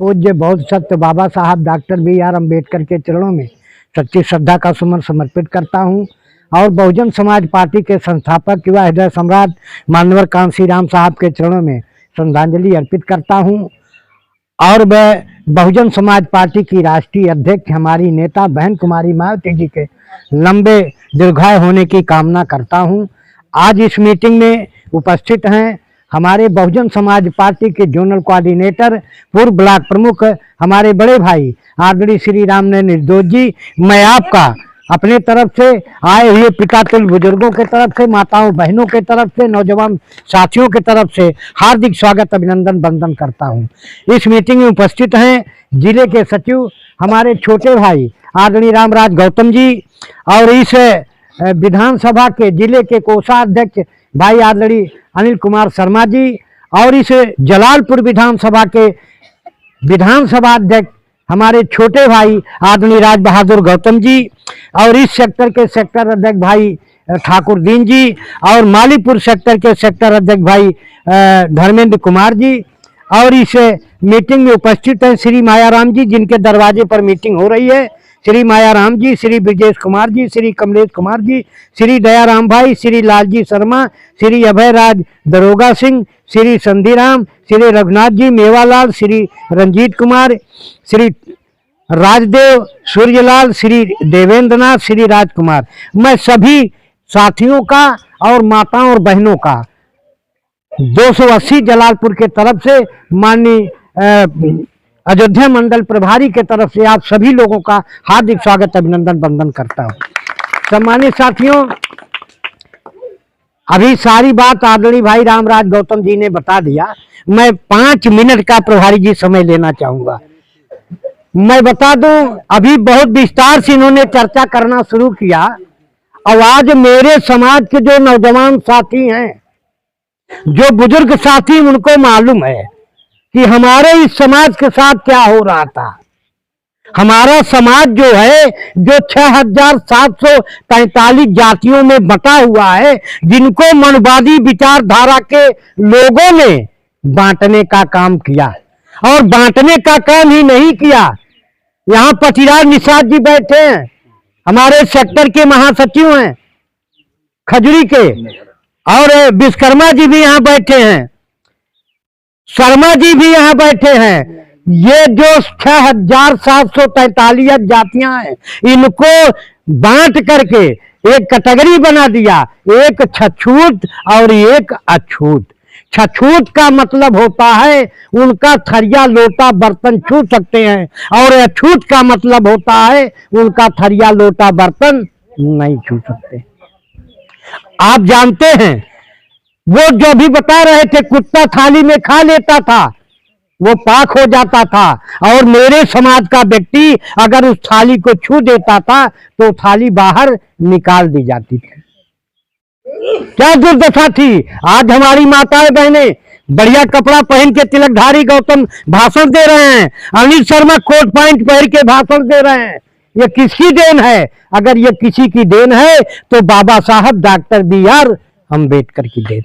पूज्य बौद्ध सत्य बाबा साहब डॉक्टर BR अम्बेडकर के चरणों में सच्ची श्रद्धा का सुमन समर्पित करता हूं और बहुजन समाज पार्टी के संस्थापक युवा हृदय सम्राट मानवर कांसी राम साहब के चरणों में श्रद्धांजलि अर्पित करता हूं। और मैं बहुजन समाज पार्टी की राष्ट्रीय अध्यक्ष हमारी नेता बहन कुमारी मायावती जी के लंबे दीर्घायु होने की कामना करता हूं। आज इस मीटिंग में उपस्थित हैं हमारे बहुजन समाज पार्टी के जोनल कोऑर्डिनेटर पूर्व ब्लॉक प्रमुख हमारे बड़े भाई आदरणीय श्री राम निर्दोष जी। मैं आपका अपने तरफ से आए हुए पिता तुल्य बुजुर्गों के तरफ से, माताओं बहनों के तरफ से, नौजवान साथियों के तरफ से हार्दिक स्वागत अभिनंदन वंदन करता हूं। इस मीटिंग में उपस्थित हैं जिले के सचिव हमारे छोटे भाई आदरणीय रामराज गौतम जी और इस विधानसभा के जिले के कोषाध्यक्ष भाई आदरणीय अनिल कुमार शर्मा जी और इस जलालपुर विधानसभा के विधानसभा अध्यक्ष हमारे छोटे भाई आदरणीय राज बहादुर गौतम जी और इस सेक्टर के सेक्टर अध्यक्ष भाई ठाकुर दीन जी और मालीपुर सेक्टर के सेक्टर अध्यक्ष भाई धर्मेंद्र कुमार जी और इस मीटिंग में उपस्थित हैं श्री मायाराम जी जिनके दरवाजे पर मीटिंग हो रही है। श्री मायाराम जी, श्री ब्रजेश कुमार जी, श्री कमलेश कुमार जी, श्री दयाराम भाई, श्री लालजी शर्मा, श्री अभय राज दरोगा सिंह, श्री संधीराम, श्री रघुनाथ जी मेवालाल, श्री रंजीत कुमार, श्री राजदेव सूर्यलाल, श्री देवेंद्रनाथ, श्री राजकुमार। मैं सभी साथियों का और माताओं और बहनों का 280 जलालपुर के तरफ से माननीय अयोध्या मंडल प्रभारी के तरफ से आप सभी लोगों का हार्दिक स्वागत अभिनंदन वंदन करता हूं। सम्मानित साथियों, अभी सारी बात आदरणीय भाई रामराज गौतम जी ने बता दिया। मैं 5 मिनट का प्रभारी जी समय लेना चाहूंगा। मैं बता दूं, अभी बहुत विस्तार से इन्होंने चर्चा करना शुरू किया और आज मेरे समाज के जो नौजवान साथी हैं, जो बुजुर्ग साथी, उनको मालूम है कि हमारे इस समाज के साथ क्या हो रहा था। हमारा समाज जो है, जो 6745 जातियों में बटा हुआ है, जिनको मनवादी विचारधारा के लोगों ने बांटने का काम किया और बांटने का काम ही नहीं किया। यहाँ पटिराज निषाद जी बैठे हैं, हमारे सेक्टर के महासचिव हैं खजुरी के, और विश्वकर्मा जी भी यहाँ बैठे हैं, शर्मा जी भी यहाँ बैठे हैं। ये जो 6743 जातियां हैं, इनको बांट करके एक कैटेगरी बना दिया, एक छछूत और एक अछूत। छछूत का मतलब होता है उनका थरिया लोटा बर्तन छू सकते हैं और अछूत का मतलब होता है उनका थरिया लोटा बर्तन नहीं छू सकते। आप जानते हैं, वो जो भी बता रहे थे, कुत्ता थाली में खा लेता था, वो पाक हो जाता था, और मेरे समाज का व्यक्ति अगर उस थाली को छू देता था तो थाली बाहर निकाल दी जाती थी। क्या दुर्दशा थी। आज हमारी माताएं बहनें बढ़िया कपड़ा पहन के तिलकधारी गौतम भाषण दे रहे हैं, अनिल शर्मा कोट पैंट पहन के भाषण दे रहे हैं। ये किसकी देन है? अगर ये किसी की देन है तो बाबा साहब डॉक्टर BR अम्बेडकर की देन।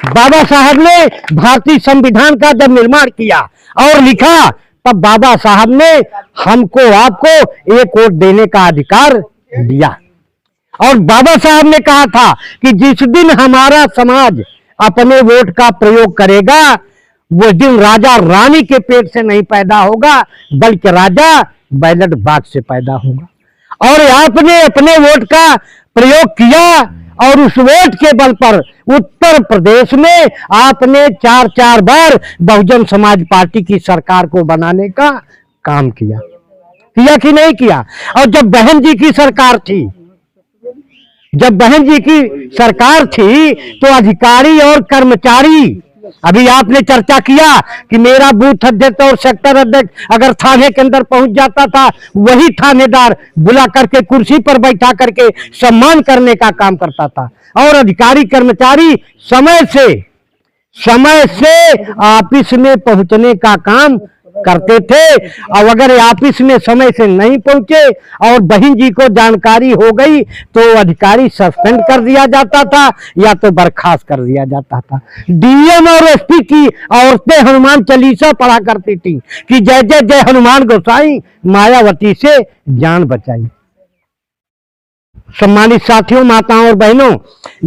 बाबा साहब ने भारतीय संविधान का जब निर्माण किया और लिखा, तब बाबा साहब ने हमको आपको एक वोट देने का अधिकार दिया। और बाबा साहब ने कहा था कि जिस दिन हमारा समाज अपने वोट का प्रयोग करेगा, वो दिन राजा रानी के पेट से नहीं पैदा होगा, बल्कि राजा बैलेट बॉक्स से पैदा होगा। और आपने अपने वोट का प्रयोग किया और उस वोट के बल पर उत्तर प्रदेश में आपने 4 बार बहुजन समाज पार्टी की सरकार को बनाने का काम किया कि नहीं किया? और जब बहन जी की सरकार थी, तो अधिकारी और कर्मचारी, अभी आपने चर्चा किया कि मेरा बूथ अध्यक्ष और सेक्टर अध्यक्ष अगर थाने के अंदर पहुंच जाता था, वही थानेदार बुला करके कुर्सी पर बैठा करके सम्मान करने का काम करता था, और अधिकारी कर्मचारी समय से ऑफिस में पहुंचने का काम करते थे। और अगर ऑफिस में समय से नहीं पहुंचे और बहन जी को जानकारी हो गई तो अधिकारी सस्पेंड कर दिया जाता था या तो बर्खास्त कर दिया जाता था। डीएम और एसपी की औरतें हनुमान चालीसा पढ़ा करती थी कि जय जय जय हनुमान गोसाई, मायावती से जान बचाई। सम्मानित साथियों, माताओं और बहनों,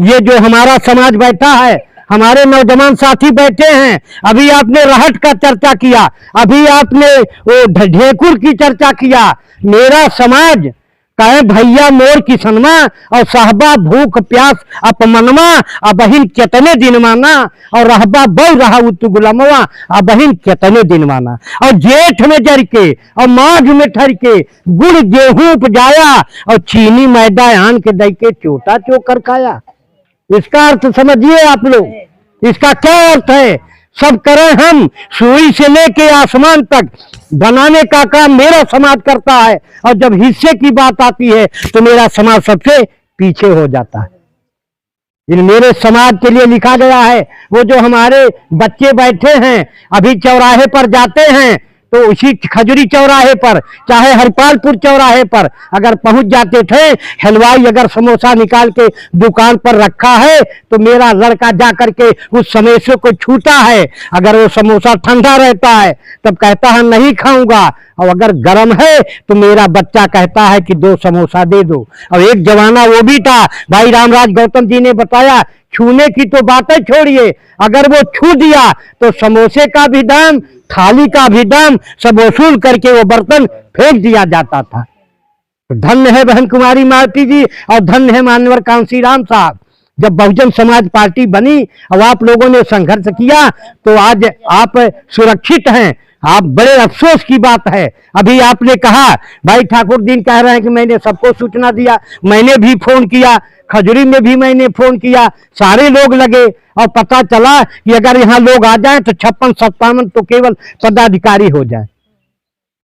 ये जो हमारा समाज बैठा है, हमारे नौजवान साथी बैठे हैं, अभी आपने रहट का चर्चा किया, अभी आपने वो ढेकुर की चर्चा किया। मेरा समाज कहे भैया मोर किसनमा और साहबा भूख प्यास अपमनवा अबहिन कितने दिन माना और रहबा बहु रहा उतु गुलामवा अबहिन कितने दिन माना। और जेठ में जर के और माघ में ठर के गुड़ गेहूं उपजाया और चीनी मैदा आन के दई के चोटा चोकर खाया। इसका अर्थ समझिए आप लोग, इसका क्या अर्थ है? सब करें हम, सुई से लेके आसमान तक बनाने का काम मेरा समाज करता है, और जब हिस्से की बात आती है तो मेरा समाज सबसे पीछे हो जाता है। इन मेरे समाज के लिए लिखा गया है। वो जो हमारे बच्चे बैठे हैं, अभी चौराहे पर जाते हैं तो उसी खजुरी चौराहे पर, चाहे हरपालपुर चौराहे पर अगर पहुंच जाते थे, हलवाई अगर समोसा निकाल के दुकान पर रखा है तो मेरा लड़का जा करके उस समोसे को छूता है। अगर वो समोसा ठंडा रहता है तब कहता है नहीं खाऊंगा, और अगर गर्म है तो मेरा बच्चा कहता है कि 2 समोसा दे दो। और एक जमाना वो भी था, भाई रामराज गौतम जी ने बताया, छूने की तो बातें छोड़िए, अगर वो छू दिया तो समोसे का भी दाम, थाली का भी दाम सब वसूल करके वो बर्तन फेंक दिया जाता था। तो धन्य है बहन कुमारी मालती जी और धन्य है मानवर कांसीराम साहब। जब बहुजन समाज पार्टी बनी और आप लोगों ने संघर्ष किया तो आज आप सुरक्षित हैं। आप बड़े अफसोस की बात है, अभी आपने कहा, भाई ठाकुर दिन कह रहे हैं कि मैंने सबको सूचना दिया, मैंने भी फोन किया, खजुरी में भी मैंने फोन किया, सारे लोग लगे और पता चला कि अगर यहाँ लोग आ जाएं तो 56-57 तो केवल पदाधिकारी हो जाए,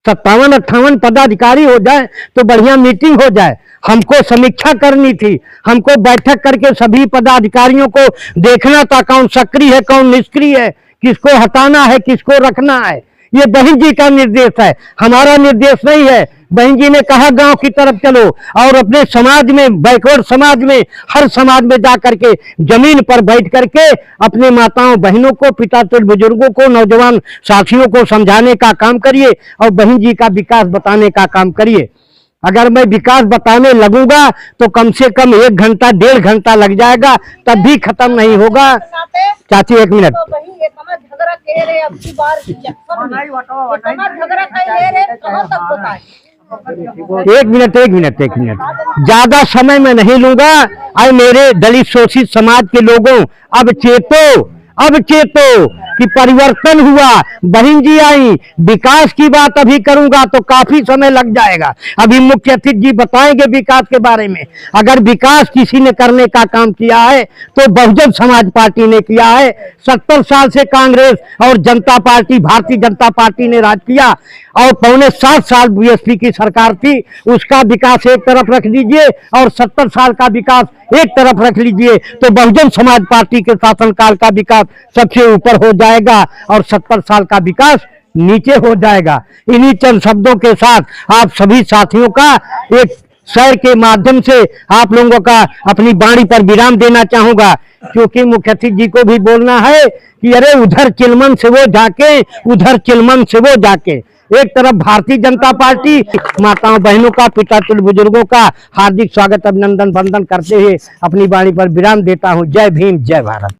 57-58 पदाधिकारी हो जाए तो बढ़िया मीटिंग हो जाए। हमको समीक्षा करनी थी, हमको बैठक करके सभी पदाधिकारियों को देखना था कौन सक्रिय है कौन निष्क्रिय है, किसको हटाना है किसको रखना है। ये बहन जी का निर्देश है, हमारा निर्देश नहीं है। बहन जी ने कहा गांव की तरफ चलो और अपने समाज में, बैकवर्ड समाज में, हर समाज में जा करके जमीन पर बैठ करके अपने माताओं बहनों को, पिता बुजुर्गों को, नौजवान साथियों को समझाने का काम करिए और बहन जी का विकास बताने का काम करिए। अगर मैं विकास बताने लगूंगा तो कम से कम 1 घंटा 1.5 घंटा लग जाएगा, तब भी खत्म नहीं होगा। चाची 1 मिनट, एक मिनट ज्यादा समय में नहीं लूंगा। अरे मेरे दलित शोषित समाज के लोगों, अब चेतो कि परिवर्तन हुआ, बहन जी आई, विकास की बात अभी करूंगा तो काफी समय लग जाएगा। अभी मुख्य अतिथि जी बताएंगे विकास के बारे में। अगर विकास किसी ने करने का काम किया है तो बहुजन समाज पार्टी ने किया है। 70 साल से कांग्रेस और जनता पार्टी, भारतीय जनता पार्टी ने राज किया और 6.25 साल बीएसपी की सरकार थी। उसका विकास एक तरफ रख दीजिए और 70 साल का विकास एक तरफ रख लीजिए तो बहुजन समाज पार्टी के शासनकाल का विकास सबसे ऊपर हो जाएगा और 70 साल का विकास नीचे हो जाएगा। इन्हीं चंद शब्दों के साथ आप सभी साथियों का एक शेर के माध्यम से आप लोगों का अपनी वाणी पर विराम देना चाहूंगा, क्योंकि मुख्य अतिथि जी को भी बोलना है कि अरे उधर चिलमन से वो जाके, उधर चिलमन से वो जाके। एक तरफ भारतीय जनता पार्टी, माताओं बहनों का, पिता बुजुर्गों का हार्दिक स्वागत, अभिनंदन, वंदन करते हुए अपनी वाणी पर विराम देता हूं। जय भीम, जय भारत।